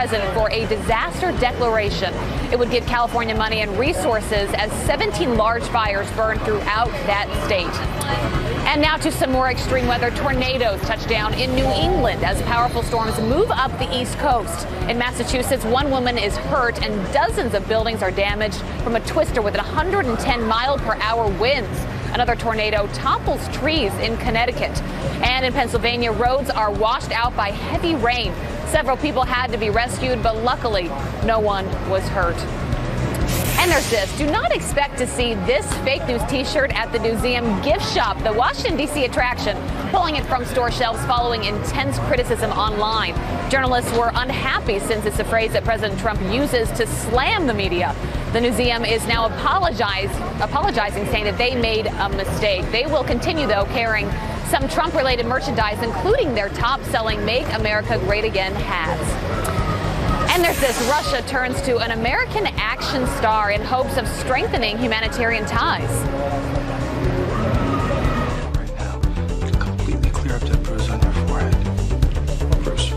president for a disaster declaration. It would give California money and resources as 17 large fires burned throughout that state. And now to some more extreme weather. Tornadoes touch down in New England as powerful storms move up the East Coast. In Massachusetts, one woman is hurt and dozens of buildings are damaged from a twister with 110-mile-per-hour winds. Another tornado topples trees in Connecticut. And in Pennsylvania, roads are washed out by heavy rain. Several people had to be rescued, but luckily, no one was hurt. And there's this. Do not expect to see this fake news T-shirt at the museum gift shop, the Washington, D.C. attraction, pulling it from store shelves following intense criticism online. Journalists were unhappy since it's a phrase that President Trump uses to slam the media. The museum is now apologizing, saying that they made a mistake. They will continue, though, carrying some Trump-related merchandise, including their top-selling Make America Great Again hats. And there's this. Russia turns to an American action star in hopes of strengthening humanitarian ties. Right now, you completely clear up that bruise on your forehead. Bruce.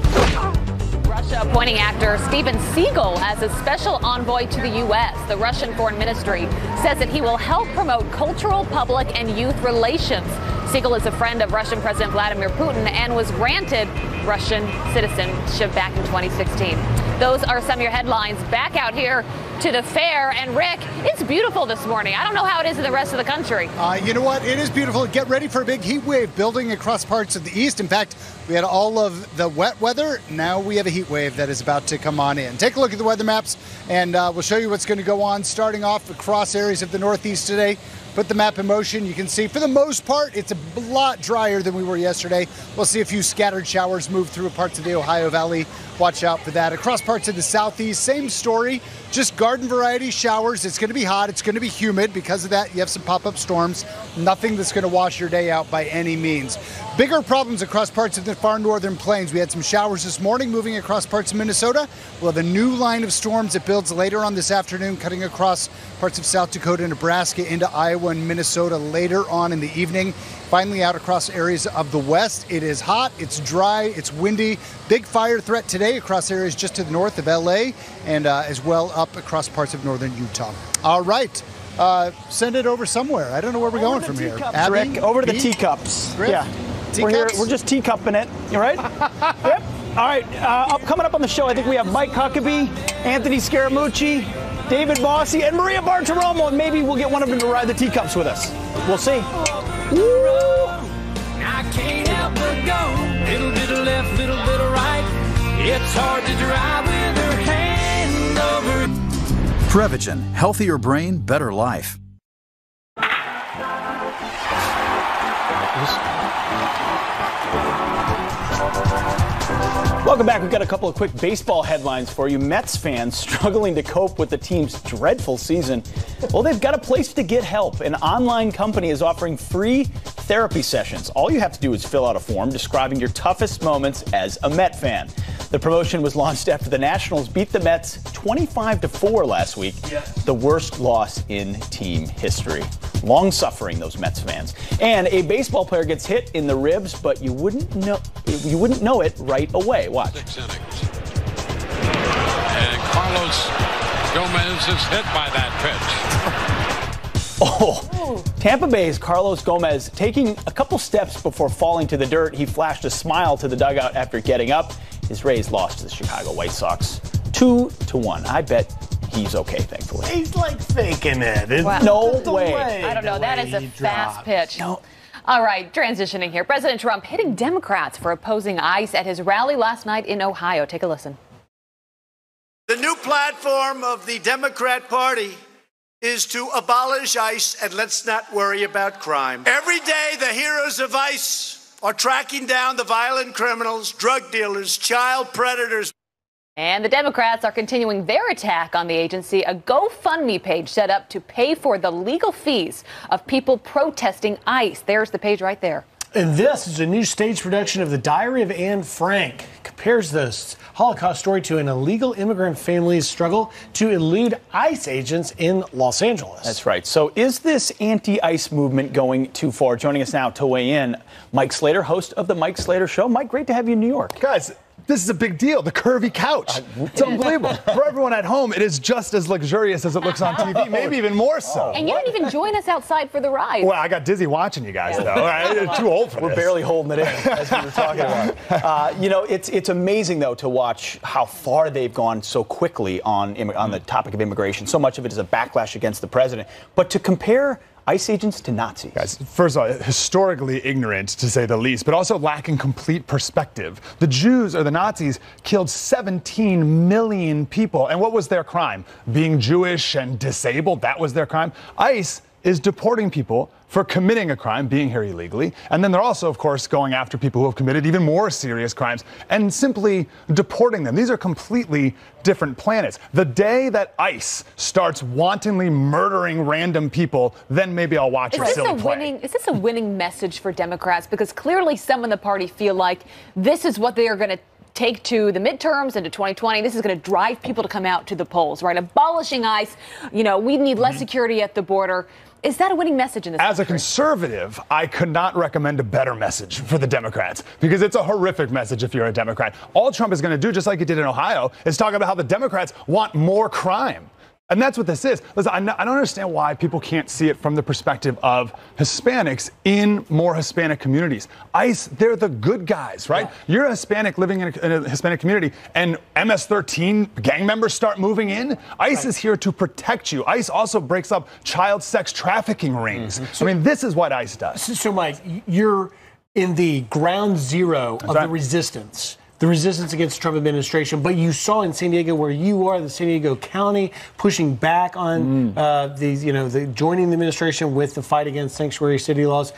Russia appointing actor Steven Seagal as a special envoy to the U.S. The Russian Foreign Ministry says that he will help promote cultural, public, and youth relations. Seagal is a friend of Russian President Vladimir Putin and was granted Russian citizenship back in 2016. Those are some of your headlines. Back out here to the fair. And Rick, it's beautiful this morning. I don't know how it is in the rest of the country. You know what? It is beautiful. Get ready for a big heat wave building across parts of the east. In fact, we had all of the wet weather. Now we have a heat wave that is about to come on in. Take a look at the weather maps, and we'll show you what's going to go on starting off across areas of the Northeast today. Put the map in motion. You can see, for the most part, it's a lot drier than we were yesterday. We'll see a few scattered showers move through parts of the Ohio Valley. Watch out for that. Across parts of the Southeast, same story. Just garden variety showers. It's going to be hot. It's going to be humid. Because of that, you have some pop-up storms. Nothing that's going to wash your day out by any means. Bigger problems across parts of the far northern plains. We had some showers this morning moving across parts of Minnesota. We'll have a new line of storms that builds later on this afternoon, cutting across parts of South Dakota, Nebraska, into Iowa and Minnesota later on in the evening. Finally out across areas of the west. It is hot, it's dry, it's windy. Big fire threat today across areas just to the north of LA and as well up across parts of northern Utah. All right. Send it over somewhere. I don't know where we're going from here. Abby, Rick, over to the teacups. Griff? Yeah. We're here. We're just teacupping it. You right? Yep. All right. Coming up on the show, I think we have Mike Huckabee, Anthony Scaramucci, David Bossy, and Maria Bartiromo, and maybe we'll get one of them to ride the teacups with us. We'll see. I can't help but go. Little bit of left, little bit of right. It's hard to drive with her hand over. Prevagen, healthier brain, better life. Welcome back. We've got a couple of quick baseball headlines for you. Mets fans struggling to cope with the team's dreadful season. Well, they've got a place to get help. An online company is offering free therapy sessions. All you have to do is fill out a form describing your toughest moments as a Met fan. The promotion was launched after the Nationals beat the Mets 25-4 last week, the worst loss in team history. Long suffering, those Mets fans. And a baseball player gets hit in the ribs, but you wouldn't know it right away. Watch. 6 innings. And Carlos Gomez is hit by that pitch. Oh, Tampa Bay's Carlos Gomez taking a couple steps before falling to the dirt. He flashed a smile to the dugout after getting up. His Rays lost to the Chicago White Sox 2-1. I bet he's okay, thankfully. He's like faking it. Wow. No way. I don't know. That is a fast pitch. No. All right, transitioning here. President Trump hitting Democrats for opposing ICE at his rally last night in Ohio. Take a listen. The new platform of the Democrat Party is to abolish ICE and let's not worry about crime. Every day, the heroes of ICE are tracking down the violent criminals, drug dealers, child predators. And the Democrats are continuing their attack on the agency, a GoFundMe page set up to pay for the legal fees of people protesting ICE. There's the page right there. And this is a new stage production of The Diary of Anne Frank. Compares the Holocaust story to an illegal immigrant family's struggle to elude ICE agents in Los Angeles. That's right. So is this anti-ICE movement going too far? Joining us now to weigh in, Mike Slater, host of The Mike Slater Show. Mike, great to have you in New York. Guys, this is a big deal. The curvy couch. It's unbelievable. For everyone at home, it is just as luxurious as it looks on TV, maybe even more so. And you didn't even join us outside for the ride. Well, I got dizzy watching you guys, though. I'm too old for this. We're barely holding it in, as we were talking about. You know, it's amazing, though, to watch how far they've gone so quickly on the topic of immigration. So much of it is a backlash against the president. But to compare ICE agents to Nazis. Guys, first of all, historically ignorant, to say the least, but also lacking complete perspective. The Jews, or the Nazis, killed 17 million people. And what was their crime? Being Jewish and disabled, that was their crime. ICE is deporting people for committing a crime, being here illegally. And then they're also, of course, going after people who have committed even more serious crimes and simply deporting them. These are completely different planets. The day that ICE starts wantonly murdering random people, then maybe I'll watch your silly play. Is this a winning message for Democrats? Because clearly some in the party feel like this is what they are going to take to the midterms and to 2020. This is going to drive people to come out to the polls, right? Abolishing ICE. You know, we need less security at the border. Is that a winning message in this country? As a conservative, I could not recommend a better message for the Democrats, because it's a horrific message if you're a Democrat. All Trump is going to do, just like he did in Ohio, is talk about how the Democrats want more crime. And that's what this is. Listen, I don't understand why people can't see it from the perspective of Hispanics in more Hispanic communities. ICE, they're the good guys, right? Yeah. You're a Hispanic living in a Hispanic community, and MS-13 gang members start moving in. ICE is here to protect you. ICE also breaks up child sex trafficking rings. I mean, this is what ICE does. So, Mike, you're in the ground zero of the resistance. The resistance against the Trump administration, but you saw in San Diego, where you are, the San Diego County, pushing back on joining the administration with the fight against sanctuary city laws.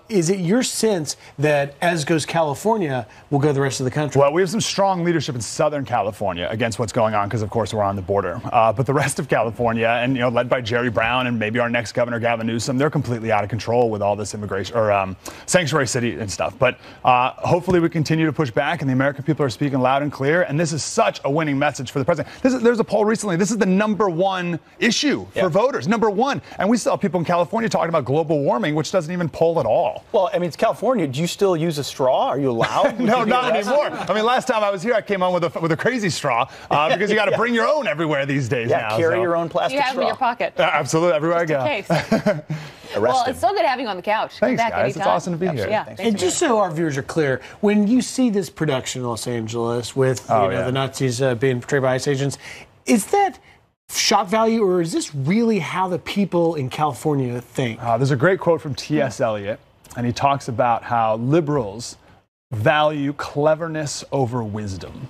Is it your sense that, as goes California, will go the rest of the country? Well, we have some strong leadership in Southern California against what's going on, because, of course, we're on the border. But the rest of California, and led by Jerry Brown and maybe our next governor, Gavin Newsom, they're completely out of control with all this immigration or sanctuary city and stuff. But hopefully, we continue to push back, and the American people are speaking loud and clear, and this is such a winning message for the president. There's a poll recently. This is the #1 issue for voters, #1. And we still have people in California talking about global warming, which doesn't even poll at all. Well, I mean, it's California. Do you still use a straw? Are you allowed? No, not anymore. I mean, last time I was here, I came on with a crazy straw, because you got to bring your own everywhere these days now. Carry your own plastic straw. You have them in your pocket. Absolutely, everywhere I go. Well, it's so good having you on the couch. Thanks, back guys. anytime. It's awesome to be here. Yeah. And just so our viewers are clear, when you see this production in Los Angeles with the Nazis being portrayed by ICE agents, is that shock value, or is this really how the people in California think? There's a great quote from T.S. Eliot, and he talks about how liberals value cleverness over wisdom.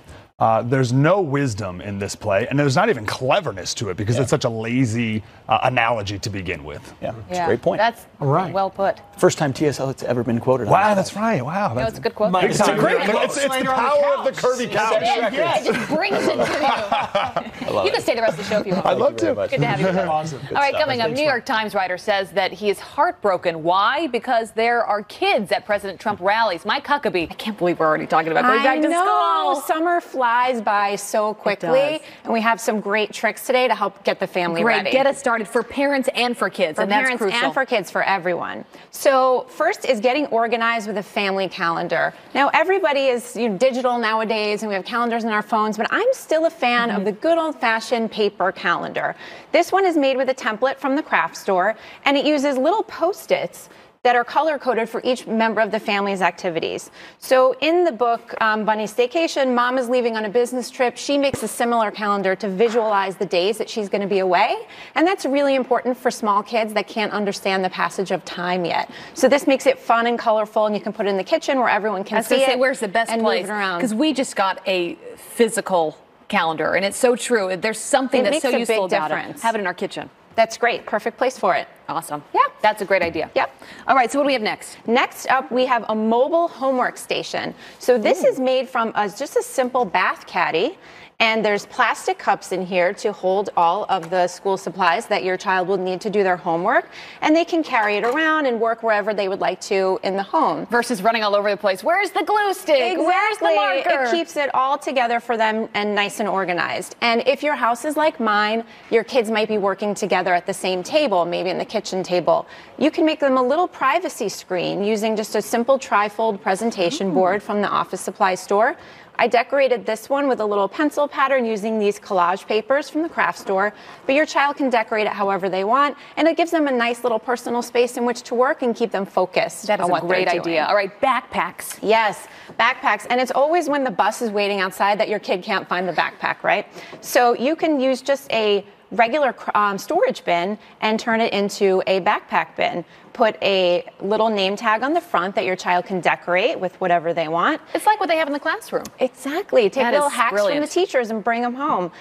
There's no wisdom in this play, and there's not even cleverness to it, because it's such a lazy analogy to begin with. It's a great point. That's well put. First time T.S. Eliot's ever been quoted. Wow, that's right. Wow, it's a good quote. It's a great quote. It's the power of the curvy couch. Yeah, it just brings it to you. You can stay the rest of the show if you want. I'd love to. Good to have you. Awesome. All right, coming up, New York Times writer says that he is heartbroken. Why? Because there are kids at President Trump rallies. Mike Huckabee, I can't believe we're already talking about going back to school. Summer flies by so quickly, and we have some great tricks today to help get the family ready. Get us started for parents and for kids, and that's crucial. For parents and for kids, for everyone. So first is getting organized with a family calendar. Now, everybody is digital nowadays, and we have calendars in our phones, but I'm still a fan of the good old-fashioned paper calendar. This one is made with a template from the craft store, and it uses little Post-its that are color-coded for each member of the family's activities. So in the book, Bunny's Staycation, Mom is leaving on a business trip. She makes a similar calendar to visualize the days that she's going to be away. And that's really important for small kids that can't understand the passage of time yet. So this makes it fun and colorful, and you can put it in the kitchen where everyone can see it. Where's the best and place? Move it around. Because we just got a physical calendar, and it's so true. There's something that's so useful about it. Have it in our kitchen. That's great. Perfect place for it. Awesome. Yeah. That's a great idea. Yep. All right, so what do we have next? Next up, we have a mobile homework station. So this is made from just a simple bath caddy. And there's plastic cups in here to hold all of the school supplies that your child will need to do their homework. And they can carry it around and work wherever they would like to in the home. Versus running all over the place. Where's the glue stick? Exactly. Where's the marker? It keeps it all together for them and nice and organized. And if your house is like mine, your kids might be working together at the same table, maybe in the kitchen table. You can make them a little privacy screen using just a simple trifold presentation board from the office supply store. I decorated this one with a little pencil pattern using these collage papers from the craft store, but your child can decorate it however they want, and it gives them a nice little personal space in which to work and keep them focused. That is a great idea. All right, backpacks. Yes, backpacks. And it's always when the bus is waiting outside that your kid can't find the backpack, right? So you can use just a regular storage bin and turn it into a backpack bin. Put a little name tag on the front that your child can decorate with whatever they want. It's like what they have in the classroom. Exactly. Take little hacks brilliant. from the teachers and bring them home.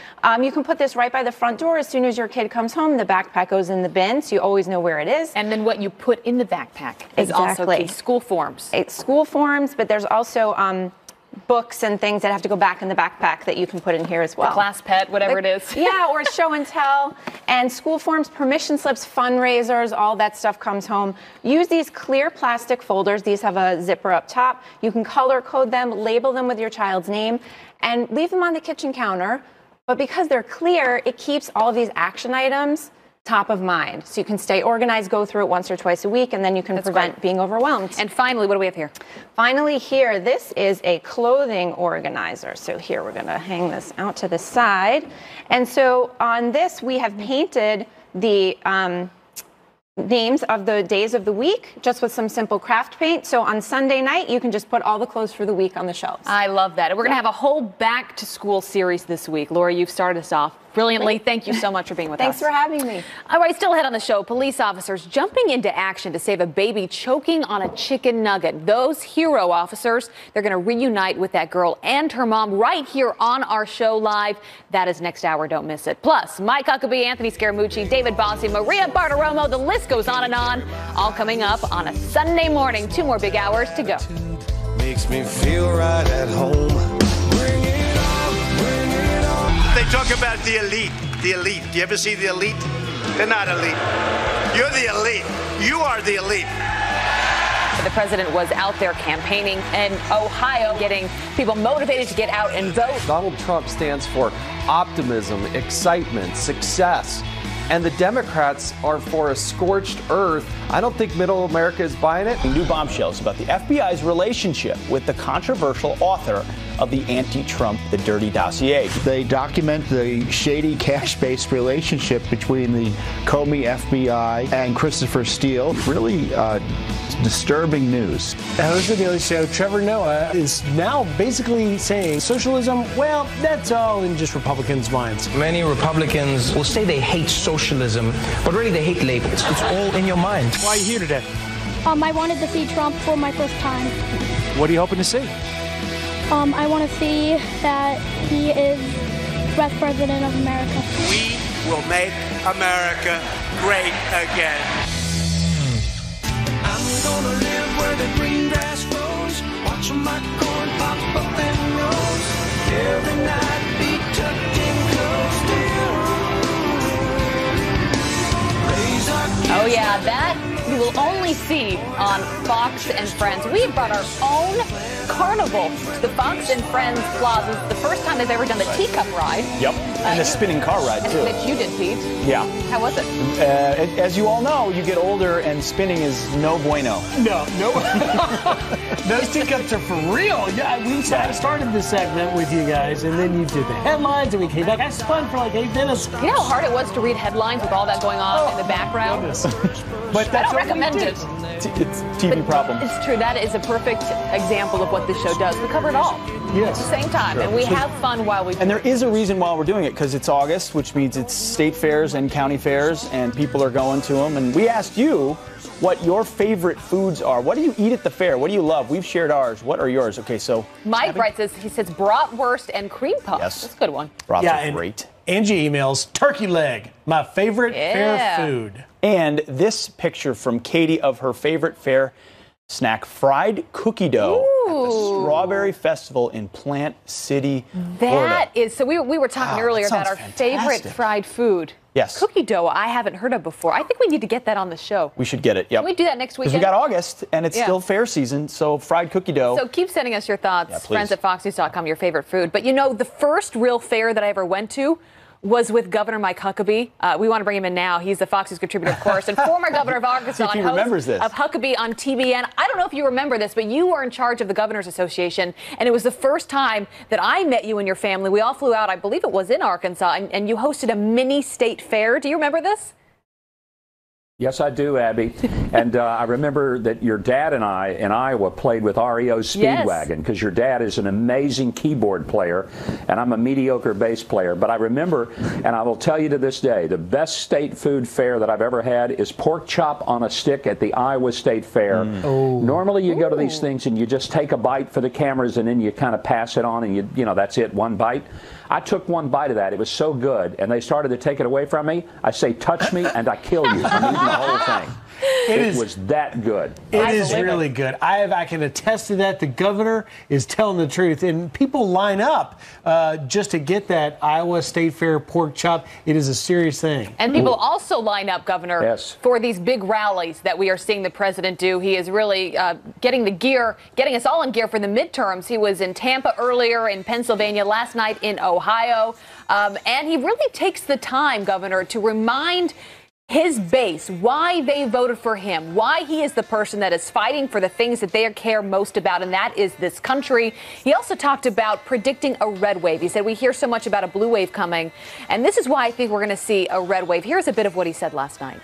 You can put this right by the front door. As soon as your kid comes home, the backpack goes in the bin, so you always know where it is. And then what you put in the backpack is also key. School forms. It's school forms, but there's also books and things that have to go back in the backpack that you can put in here as well. The class pet, whatever it is. Yeah, or show and tell. And school forms, permission slips, fundraisers, all that stuff comes home. Use these clear plastic folders. These have a zipper up top. You can color code them, label them with your child's name, and leave them on the kitchen counter. But because they're clear, it keeps all of these action items top of mind. So you can stay organized, go through it once or twice a week, and then you can prevent being overwhelmed. And finally, what do we have here? Finally here, this is a clothing organizer. So here, we're gonna hang this out to the side. And so on this, we have painted the names of the days of the week just with some simple craft paint. So on Sunday night, you can just put all the clothes for the week on the shelves. I love that. And we're going to have a whole back to school series this week. Laura, you've started us off brilliantly. Thank you so much for being with us. Thanks for having me. All right, still ahead on the show, police officers jumping into action to save a baby choking on a chicken nugget. Those hero officers, they're going to reunite with that girl and her mom right here on our show live. That is next hour. Don't miss it. Plus, Mike Huckabee, Anthony Scaramucci, David Bossi, Maria Bartiromo. The list goes on and on. All coming up on a Sunday morning. 2 more big hours to go. Makes me feel right at home. Bring it on, bring it on. They talk about the elite. The elite. Do you ever see the elite? They're not elite. You're the elite. You are the elite. The president was out there campaigning in Ohio, getting people motivated to get out and vote. Donald Trump stands for optimism, excitement, success. And the Democrats are for a scorched earth. I don't think middle America is buying it. New bombshells about the FBI's relationship with the controversial author of the anti-Trump The Dirty Dossier. They document the shady cash-based relationship between the Comey FBI and Christopher Steele. Really disturbing news. The host of the Daily Show, Trevor Noah, is now basically saying socialism, well, that's all in just Republicans' minds. Many Republicans will say they hate socialism, but really they hate labels. It's all in your mind. Why are you here today? I wanted to see Trump for my first time. What are you hoping to see? I want to see that he is best president of America. We will make America great again. I'm gonna live where the green grass grows, watching my corn pop up and rose. Every night be tucked in close to you. Oh yeah, that you will only see on Fox and Friends. We have brought our own carnival to the Fox and Friends Plaza. It's the first time they've ever done the teacup ride. Yep, and the spinning car ride, too. That you did, Pete. Yeah. How was it? As you all know, you get older and spinning is no bueno. No. Those teacups are for real. Yeah, we started this segment with you guys, and then you did the headlines, and we came back. I spun for like 8 minutes. You know how hard it was to read headlines with all that going on in the background? But I don't recommend it. It's TV problem. It's true. That is a perfect example of what this show does. We cover it all. Yes. At the same time. Sure. And we have fun while we do it. And there is a reason why we're doing it, because it's August, which means it's state fairs and county fairs, and people are going to them. And we asked you what your favorite foods are. What do you eat at the fair? What do you love? We've shared ours. What are yours? Okay, so Mike writes this. He says bratwurst and cream puffs. Yes. That's a good one. Brats are great. Angie emails turkey leg, my favorite fair food. And this picture from Katie of her favorite fair snack, fried cookie dough at the Strawberry Festival in Plant City, Florida. That is, so we were talking earlier about our favorite fried food. Yes. Cookie dough I haven't heard of before. I think we need to get that on the show. We should get it, yep. Can we do that next weekend? Because we got August, and it's still fair season, so fried cookie dough. So keep sending us your thoughts, please. friends at foxnews.com, your favorite food. But you know, the first real fair that I ever went to was with Governor Mike Huckabee. We want to bring him in now. He's the Fox News contributor, of course, and former governor of Arkansas and host of Huckabee on TBN. I don't know if you remember this, but you were in charge of the Governors Association, and it was the first time that I met you and your family. We all flew out, I believe it was in Arkansas, and you hosted a mini state fair. Do you remember this? Yes, I do, Abby. And I remember that your dad and I in Iowa played with REO Speedwagon because your dad is an amazing keyboard player and I'm a mediocre bass player. But I remember, and I will tell you to this day, the best state food fair that I've ever had is pork chop on a stick at the Iowa State Fair. Normally you go to these things and you just take a bite for the cameras and then you kind of pass it on and you know, that's it, one bite. I took one bite of that. It was so good, and they started to take it away from me. I say, touch me, and I kill you. I'm eating the whole thing. It was that good. It is really good. I can attest to that. The governor is telling the truth, and people line up just to get that Iowa State Fair pork chop. It is a serious thing. And people also line up, Governor, for these big rallies that we are seeing the president do. He is really getting us all in gear for the midterms. He was in Tampa earlier, in Pennsylvania last night, in Ohio. And he really takes the time, Governor, to remind his base why they voted for him, why he is the person that is fighting for the things that they care most about, and that is this country. He also talked about predicting a red wave. He said, we hear so much about a blue wave coming, and this is why I think we're going to see a red wave. Here's a bit of what he said last night.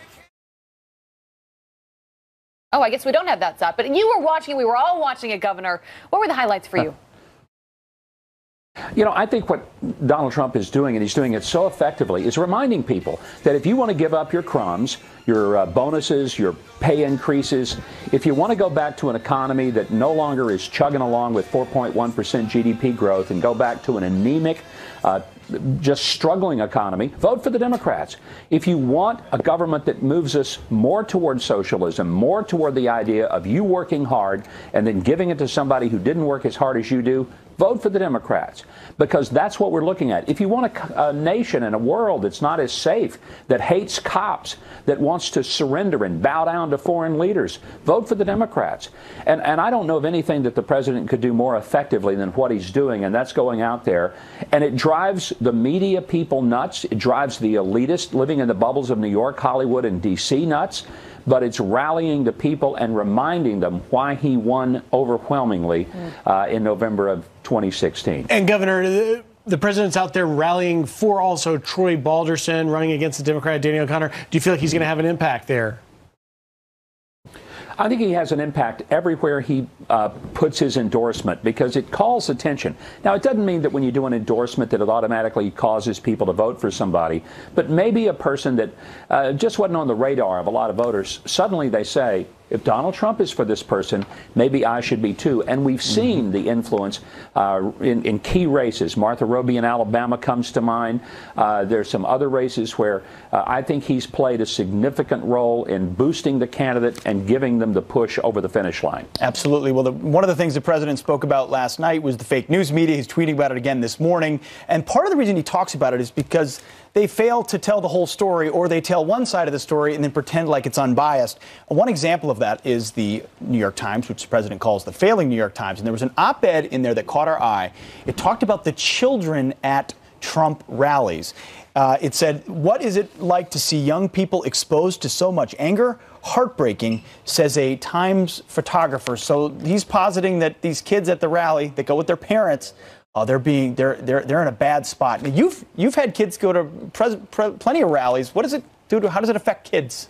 Oh, I guess we don't have that stuff, but you were watching it. We were all watching it, Governor. What were the highlights for you? You know, I think what Donald Trump is doing, and he's doing it so effectively, is reminding people that if you want to give up your crumbs, your bonuses, your pay increases, if you want to go back to an economy that no longer is chugging along with 4.1% GDP growth and go back to an anemic, just struggling economy, vote for the Democrats. If you want a government that moves us more toward socialism, more toward the idea of you working hard and then giving it to somebody who didn't work as hard as you do, vote for the Democrats, because that's what we're looking at. If you want a nation and a world that's not as safe, that hates cops, that wants to surrender and bow down to foreign leaders, vote for the Democrats. And I don't know of anything that the president could do more effectively than what he's doing, and that's going out there. And it drives the media people nuts. It drives the elitists living in the bubbles of New York, Hollywood, and D.C. nuts. But it's rallying the people and reminding them why he won overwhelmingly in November of 2016. And, Governor, the president's out there rallying for also Troy Balderson running against the Democrat Danny O'Connor. Do you feel like he's going to have an impact there? I think he has an impact everywhere he puts his endorsement, because it calls attention. Now, it doesn't mean that when you do an endorsement that it automatically causes people to vote for somebody, but maybe a person that just wasn't on the radar of a lot of voters, suddenly they say, if Donald Trump is for this person, maybe I should be too. And we've seen the influence in key races. Martha Roby in Alabama comes to mind. There's some other races where I think he's played a significant role in boosting the candidate and giving them the push over the finish line. Absolutely. Well, one of the things the president spoke about last night was the fake news media. He's tweeting about it again this morning. And part of the reason he talks about it is because they fail to tell the whole story, or they tell one side of the story and then pretend like it's unbiased. One example of that is the New York Times, which the president calls the failing New York Times. And there was an op-ed in there that caught our eye. It talked about the children at Trump rallies. It said, what is it like to see young people exposed to so much anger? Heartbreaking, says a Times photographer. So he's positing that these kids at the rally that go with their parents, they're in a bad spot. Now, you've had kids go to plenty of rallies. What does it do how does it affect kids?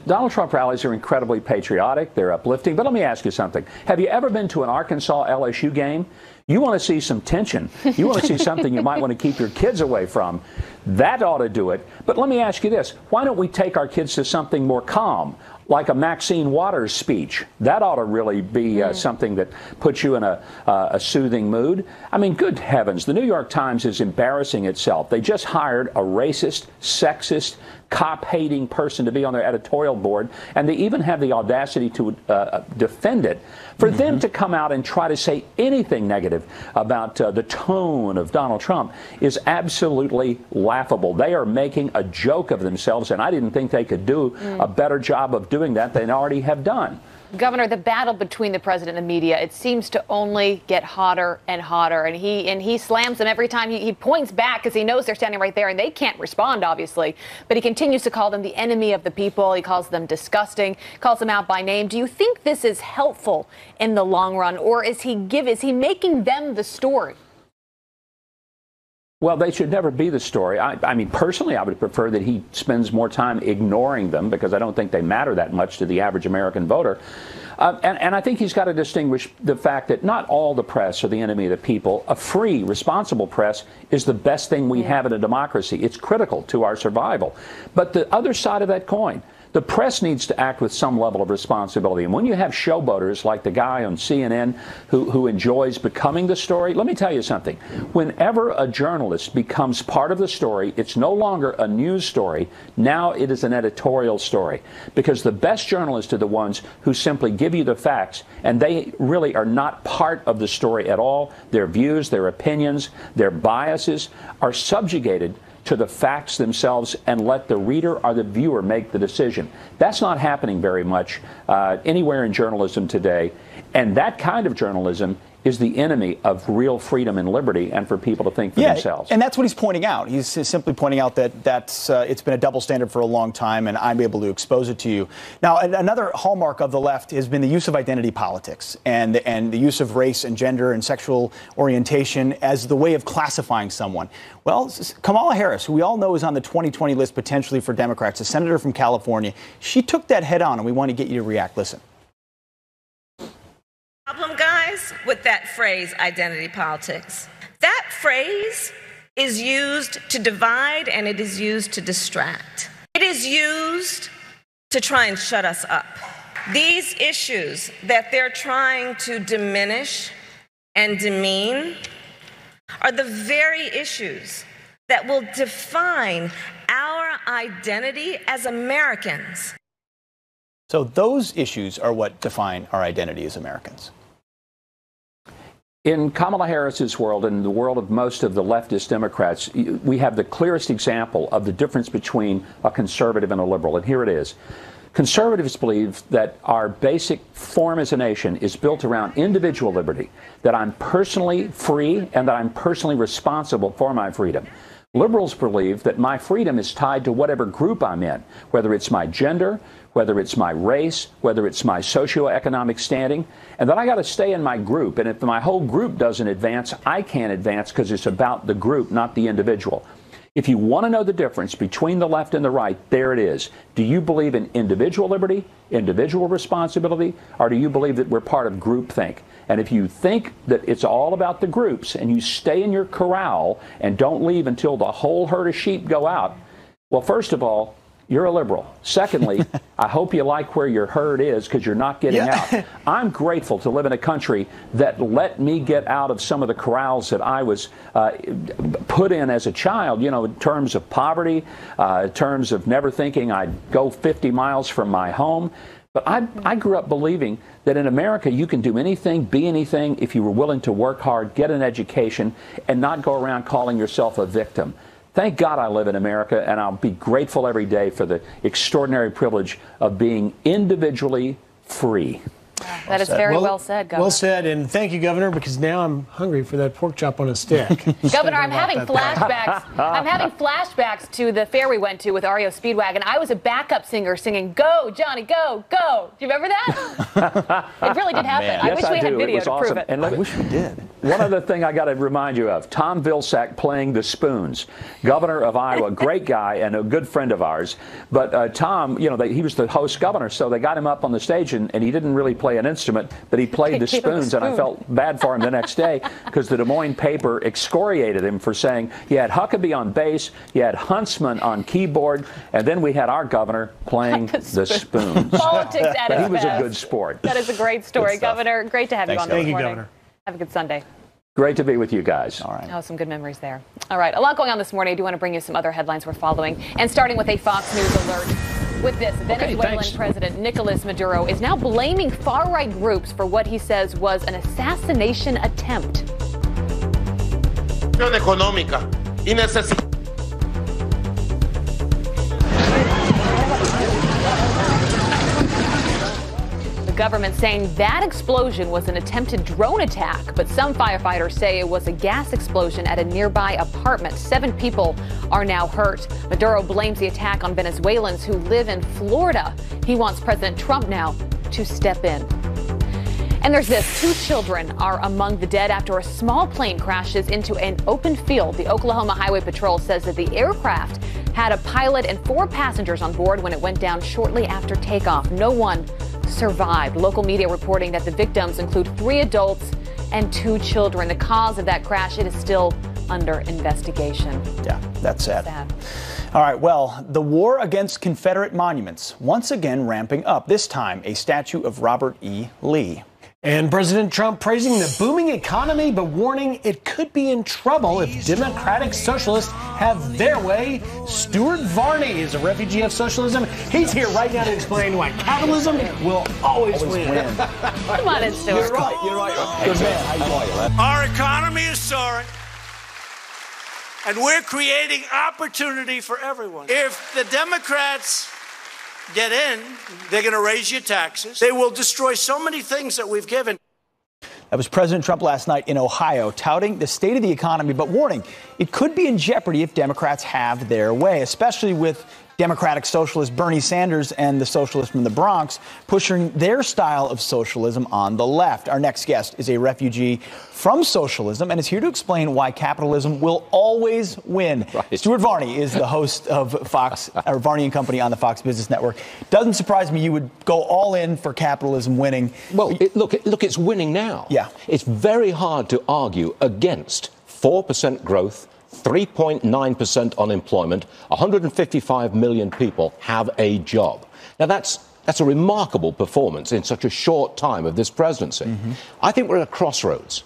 Donald Trump rallies are incredibly patriotic. They're uplifting. But let me ask you something. Have you ever been to an Arkansas LSU game? You want to see some tension. You want to see something you might want to keep your kids away from. That ought to do it. But let me ask you this. Why don't we take our kids to something more calm, like a Maxine Waters speech? That ought to really be something that puts you in a soothing mood. I mean, good heavens, the New York Times is embarrassing itself. They just hired a racist, sexist, cop-hating person to be on their editorial board, and they even have the audacity to defend it. For them to come out and try to say anything negative about the tone of Donald Trump is absolutely laughable. They are making a joke of themselves, and I didn't think they could do a better job of doing that than they already have done. Governor, the battle between the president and the media, it seems to only get hotter and hotter. And he slams them every time he points back because he knows they're standing right there and they can't respond, obviously. But he continues to call them the enemy of the people. He calls them disgusting, calls them out by name. Do you think this is helpful in the long run, or is he making them the story? Well, they should never be the story. I mean, personally, I would prefer that he spends more time ignoring them because I don't think they matter that much to the average American voter. And I think he's got to distinguish the fact that not all the press are the enemy of the people. A free, responsible press is the best thing we have in a democracy. It's critical to our survival. But the other side of that coin, the press needs to act with some level of responsibility. And when you have showboaters like the guy on CNN who enjoys becoming the story, let me tell you something. Whenever a journalist becomes part of the story, it's no longer a news story. Now it is an editorial story. Because the best journalists are the ones who simply give you the facts, and they really are not part of the story at all. Their views, their opinions, their biases are subjugated to the facts themselves and let the reader or the viewer make the decision. That's not happening very much anywhere in journalism today. And that kind of journalism is the enemy of real freedom and liberty and for people to think for themselves. And that's what he's pointing out. He's simply pointing out that it's been a double standard for a long time, and I'm able to expose it to you. Now, another hallmark of the left has been the use of identity politics and the use of race and gender and sexual orientation as the way of classifying someone. Well, Kamala Harris, who we all know is on the 2020 list potentially for Democrats, a senator from California, she took that head on, and we want to get you to react. Listen. Problem, guys, with that phrase, identity politics. That phrase is used to divide and it is used to distract. It is used to try and shut us up. These issues that they're trying to diminish and demean are the very issues that will define our identity as Americans. So those issues are what define our identity as Americans. In Kamala Harris's world and the world of most of the leftist Democrats, we have the clearest example of the difference between a conservative and a liberal. And here it is. Conservatives believe that our basic form as a nation is built around individual liberty, that I'm personally free and that I'm personally responsible for my freedom. Liberals believe that my freedom is tied to whatever group I'm in, whether it's my gender, whether it's my race, whether it's my socioeconomic standing, and that I got to stay in my group. And if my whole group doesn't advance, I can't advance because it's about the group, not the individual. If you want to know the difference between the left and the right, there it is. Do you believe in individual liberty, individual responsibility, or do you believe that we're part of groupthink? And if you think that it's all about the groups and you stay in your corral and don't leave until the whole herd of sheep go out, well, first of all, you're a liberal. Secondly, I hope you like where your herd is because you're not getting out. I'm grateful to live in a country that let me get out of some of the corrals that I was put in as a child, you know, in terms of poverty, in terms of never thinking I'd go 50 miles from my home. But I grew up believing that in America you can do anything, be anything, if you were willing to work hard, get an education, and not go around calling yourself a victim. Thank God I live in America, and I'll be grateful every day for the extraordinary privilege of being individually free. That is very well said, Governor. Well said, and thank you, Governor, because now I'm hungry for that pork chop on a stick. Governor, I'm having flashbacks. I'm having flashbacks to the fair we went to with REO Speedwagon. I was a backup singer singing "Go, Johnny, go, go." Do you remember that? It really did happen. Man. I wish we had video to prove it. And I wish we did. One other thing I got to remind you of: Tom Vilsack playing the spoons. Governor of Iowa, great guy and a good friend of ours. But Tom, you know, he was the host governor, so they got him up on the stage, and he didn't really play an instrument, but he played the spoons, and I felt bad for him the next day because the Des Moines paper excoriated him for saying you had Huckabee on bass, you had Huntsman on keyboard, and then we had our governor playing the spoons. Politics at its best. He was a good sport. That is a great story, Governor. Great to have you on this morning. Thank you, Governor. Have a good Sunday. Great to be with you guys. All right. Oh, some good memories there. All right, a lot going on this morning. I do want to bring you some other headlines we're following, and starting with a Fox News alert. With this, Venezuelan President Nicolas Maduro is now blaming far-right groups for what he says was an assassination attempt. Económica y The government saying that explosion was an attempted drone attack, but some firefighters say it was a gas explosion at a nearby apartment. 7 people are now hurt. Maduro blames the attack on Venezuelans who live in Florida. He wants President Trump now to step in. And there's this. 2 children are among the dead after a small plane crashes into an open field. The Oklahoma Highway Patrol says that the aircraft had a pilot and 4 passengers on board when it went down shortly after takeoff. No one survived. Local media reporting that the victims include 3 adults and 2 children. The cause of that crash, it is still under investigation. Yeah, that's sad. All right, well, the war against Confederate monuments once again ramping up, this time a statue of Robert E. Lee. And President Trump praising the booming economy, but warning it could be in trouble if Democratic Socialists have their way. Stuart Varney is a refugee of socialism. He's here right now to explain why capitalism will always win. Come on in, Stuart. You're right. Good man. Our economy is soaring, and we're creating opportunity for everyone. If the Democrats get in, they're going to raise your taxes. They will destroy so many things that we've given. That was President Trump last night in Ohio, touting the state of the economy, but warning it could be in jeopardy if Democrats have their way, especially with Democratic Socialist Bernie Sanders and the socialists from the Bronx pushing their style of socialism on the left. Our next guest is a refugee from socialism and is here to explain why capitalism will always win. Right. Stuart Varney is the host of Fox, or Varney and Company on the Fox Business Network. Doesn't surprise me you would go all in for capitalism winning. Well, look, it's winning now. Yeah. It's very hard to argue against 4% growth, 3.9% unemployment, 155 million people have a job. Now, that's a remarkable performance in such a short time of this presidency. Mm-hmm. I think we're at a crossroads.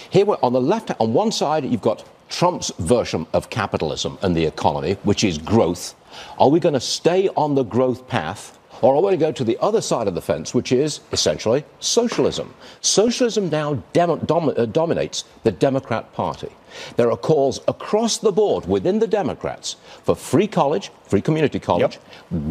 Here, we're on the left, on one side, you've got Trump's version of capitalism and the economy, which is growth. Are we going to stay on the growth path? Or are we going to go to the other side of the fence, which is essentially socialism? Socialism now dominates the Democrat Party. There are calls across the board within the Democrats for free college, free community college,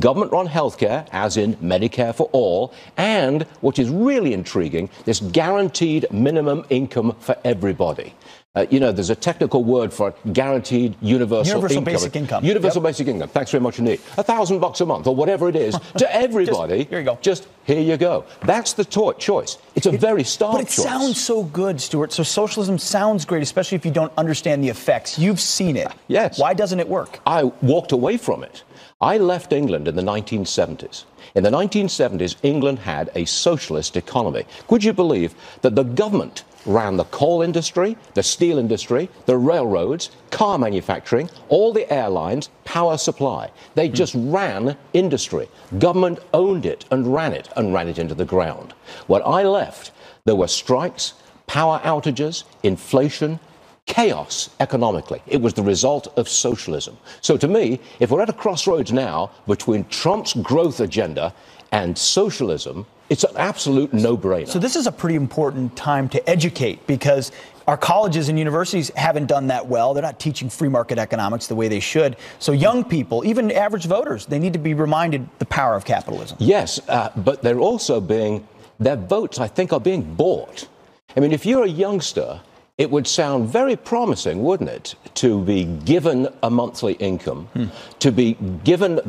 government-run healthcare, as in Medicare for all, and, which is really intriguing, this guaranteed minimum income for everybody. There's a technical word for it, guaranteed universal basic income. Universal basic income. Thanks very much indeed. $1,000 a month or whatever it is to everybody. Here you go. Just here you go. That's the choice. It's a very stark choice. But it sounds so good, Stuart. So socialism sounds great, especially if you don't understand the effects. You've seen it. Yes. Why doesn't it work? I walked away from it. I left England in the 1970s. In the 1970s, England had a socialist economy. Could you believe that the government ran the coal industry, the steel industry, the railroads, car manufacturing, all the airlines, power supply? They just ran industry. Government owned it and ran it into the ground. When I left, there were strikes, power outages, inflation, chaos economically. It was the result of socialism. So to me, if we're at a crossroads now between Trump's growth agenda and socialism, it's an absolute no-brainer. So this is a pretty important time to educate because our colleges and universities haven't done that well. They're not teaching free market economics the way they should. So young people, even average voters, they need to be reminded the power of capitalism. Yes, but they're also their votes, I think, are being bought. I mean, if you're a youngster, it would sound very promising, wouldn't it, to be given a monthly income, to be given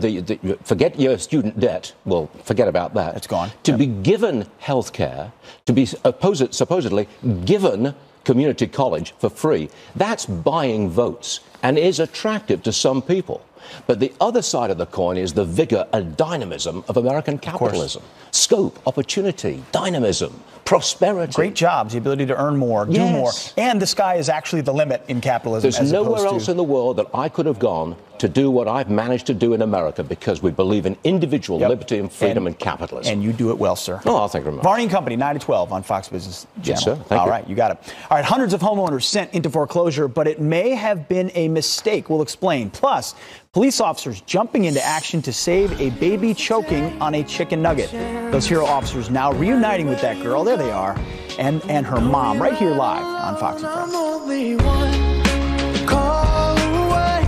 forget your student debt, well, forget about that. It's gone. To be given health care, to be supposedly given community college for free. That's buying votes and is attractive to some people. But the other side of the coin is the vigor and dynamism of American capitalism. Scope, opportunity, dynamism, prosperity. Great jobs, the ability to earn more, do more. And the sky is actually the limit in capitalism. There's nowhere else in the world that I could have gone to do what I've managed to do in America because we believe in individual liberty and freedom and capitalism. And you do it well, sir. Oh, thank you very much. Varney and Company, 9 to 12 on Fox Business Channel. Yes, sir. Thank you. All right, you got it. All right, hundreds of homeowners sent into foreclosure, but it may have been a mistake. We'll explain. Plus, police officers jumping into action to save a baby choking on a chicken nugget. Those hero officers now reuniting with that girl. There they are. And her mom right here live on Fox and Friends. I'm only one call away.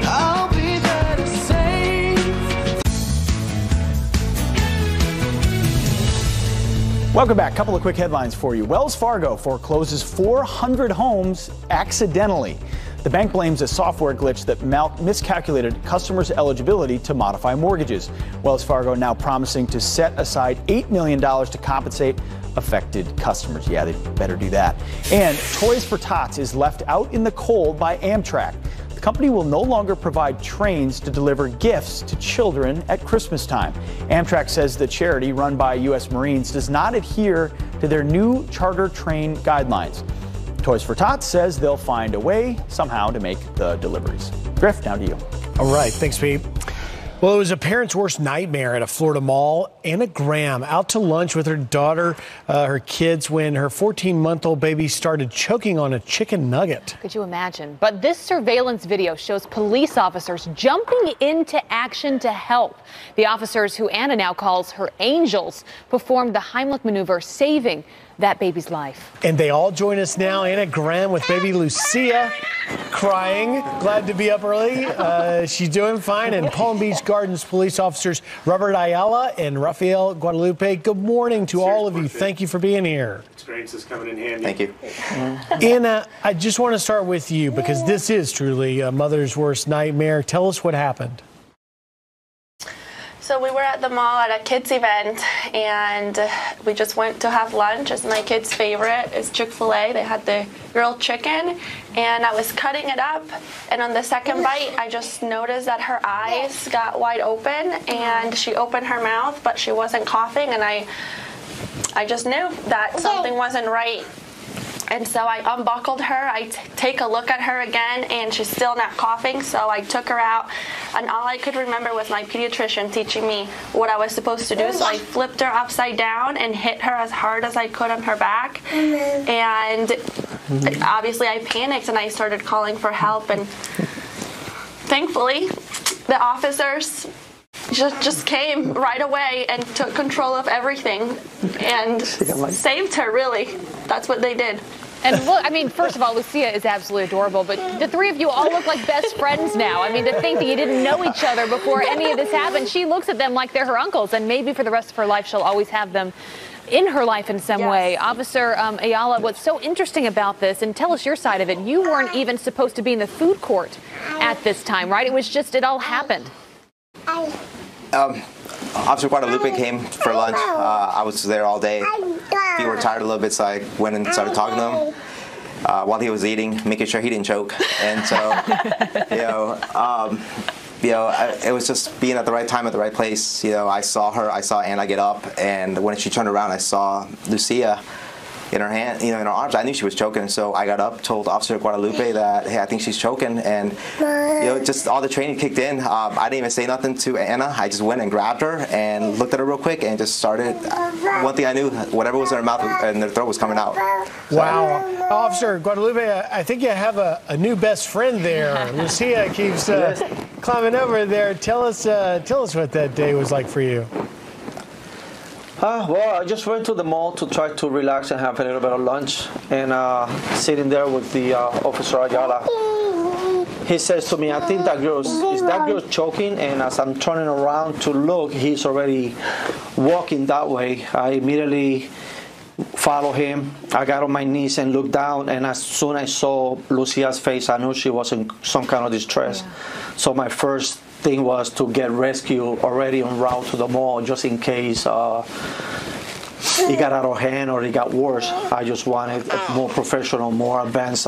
I'll be there to save. Welcome back. Couple of quick headlines for you. Wells Fargo forecloses 400 homes accidentally. The bank blames a software glitch that miscalculated customers' eligibility to modify mortgages. Wells Fargo now promising to set aside $8 million to compensate affected customers. Yeah, they better do that. And Toys for Tots is left out in the cold by Amtrak. The company will no longer provide trains to deliver gifts to children at Christmas time. Amtrak says the charity run by U.S. Marines does not adhere to their new charter train guidelines. Toys for Tots says they'll find a way somehow to make the deliveries. Griff, now to you. All right. Thanks, Pete. Well, it was a parent's worst nightmare at a Florida mall. Anna Graham out to lunch with her daughter, her kids, when her 14-month-old baby started choking on a chicken nugget. Could you imagine? But this surveillance video shows police officers jumping into action to help. The officers, who Anna now calls her angels, performed the Heimlich maneuver, saving that baby's life. And they all join us now. Anna Graham with baby Lucia, crying, glad to be up early. She's doing fine. And Palm Beach Gardens police officers Robert Ayala and Rafael Guadalupe, good morning to all of you. Thank you for being here. Experience is coming in handy. Thank you. Anna, I just want to start with you because this is truly a mother's worst nightmare. Tell us what happened. So we were at the mall at a kids event, and we just went to have lunch. It's my kid's favorite. It's Chick-fil-A. They had the grilled chicken, and I was cutting it up, and on the second bite, I just noticed that her eyes got wide open, and she opened her mouth, but she wasn't coughing, and I just knew that something wasn't right. And so I unbuckled her. I take a look at her again, and she's still not coughing. So I took her out, and all I could remember was my pediatrician teaching me what I was supposed to do. So I flipped her upside down and hit her as hard as I could on her back. And obviously I panicked, and I started calling for help. And thankfully, the officers just came right away and took control of everything and saved her, really. That's what they did. And look, I mean, first of all, Lucia is absolutely adorable, but the three of you all look like best friends now. I mean, to think that you didn't know each other before any of this happened. She looks at them like they're her uncles, and maybe for the rest of her life, she'll always have them in her life in some way. Officer Ayala, what's so interesting about this, and tell us your side of it, you weren't even supposed to be in the food court at this time, right? It was just, it all happened. Officer Guadalupe came for lunch. I was there all day. He was tired a little bit, so I went and started talking to him while he was eating, making sure he didn't choke. And so, it was just being at the right time at the right place. I saw her, I saw Anna get up, and when she turned around, I saw Lucia in her hand, in her arms. I knew she was choking, so I got up, told Officer Guadalupe that, hey, I think she's choking, and just all the training kicked in. I didn't even say nothing to Anna. I just went and grabbed her and looked at her real quick and just started. One thing I knew, whatever was in her mouth and her throat was coming out. So. Wow, Officer Guadalupe, I think you have a new best friend there. Lucia keeps climbing over there. Tell us what that day was like for you. Well, I just went to the mall to try to relax and have a little bit of lunch, and sitting there with the Officer Ayala. He says to me, I think that girl choking, and as I'm turning around to look, he's already walking that way. I immediately follow him. I got on my knees and looked down, and as soon as I saw Lucia's face, I knew she was in some kind of distress. Yeah. So my first thing was to get rescue already en route to the mall, just in case it got out of hand or it got worse. I just wanted a more professional, more advanced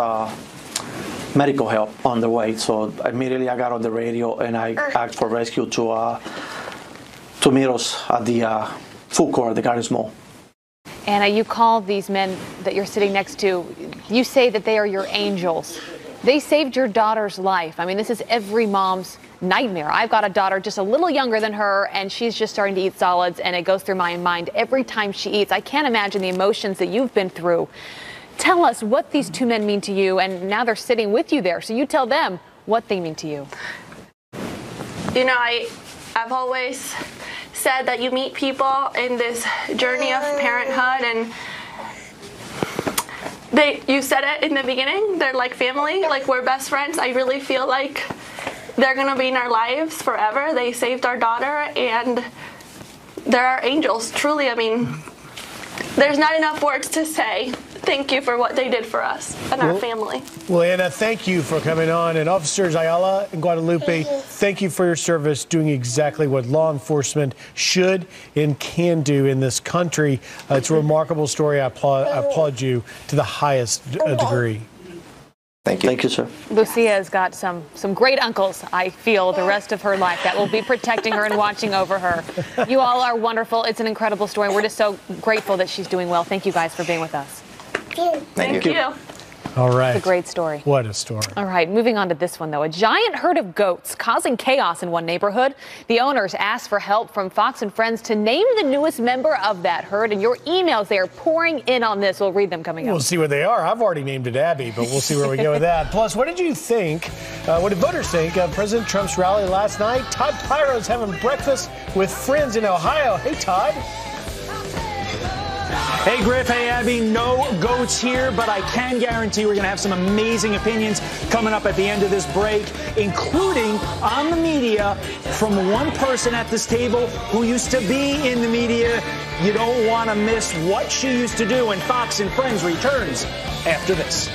medical help on the way. So immediately I got on the radio and I asked for rescue to meet us at the food court at the Gardens Mall. Anna, you call these men that you're sitting next to, you say that they are your angels. They saved your daughter's life. I mean, this is every mom's nightmare. I've got a daughter just a little younger than her, and she's just starting to eat solids, and it goes through my mind every time she eats. I can't imagine the emotions that you've been through. Tell us what these two men mean to you, and now they're sitting with you there, so you tell them what they mean to you. I've always said that you meet people in this journey of parenthood, and you said it in the beginning, they're like family, like we're best friends. I really feel like they're going to be in our lives forever. They saved our daughter, and they're our angels, truly. I mean, There's not enough words to say thank you for what they did for us and our family. Well, Anna, thank you for coming on. And Officers Ayala and Guadalupe, thank you for your service, doing exactly what law enforcement should and can do in this country. It's a remarkable story. I applaud you to the highest degree. Thank you. Thank you, sir. Lucia has got some great uncles, I feel, the rest of her life that will be protecting her and watching over her. You all are wonderful. It's an incredible story. We're just so grateful that she's doing well. Thank you guys for being with us. Thank you. All right. It's a great story. What a story. All right, moving on to this one, though. A giant herd of goats causing chaos in one neighborhood. The owners asked for help from Fox and Friends to name the newest member of that herd, and your emails, they are pouring in on this. We'll read them coming up. We'll see what they are. I've already named it Abby, but we'll see where we go with that. Plus, what did you think, what did voters think of President Trump's rally last night? Todd Pyro's having breakfast with friends in Ohio. Hey, Todd. Hey, Griff. Hey, Abby. No goats here, but I can guarantee we're going to have some amazing opinions coming up at the end of this break, including on the media from one person at this table who used to be in the media. You don't want to miss what she used to do when Fox and Friends returns after this.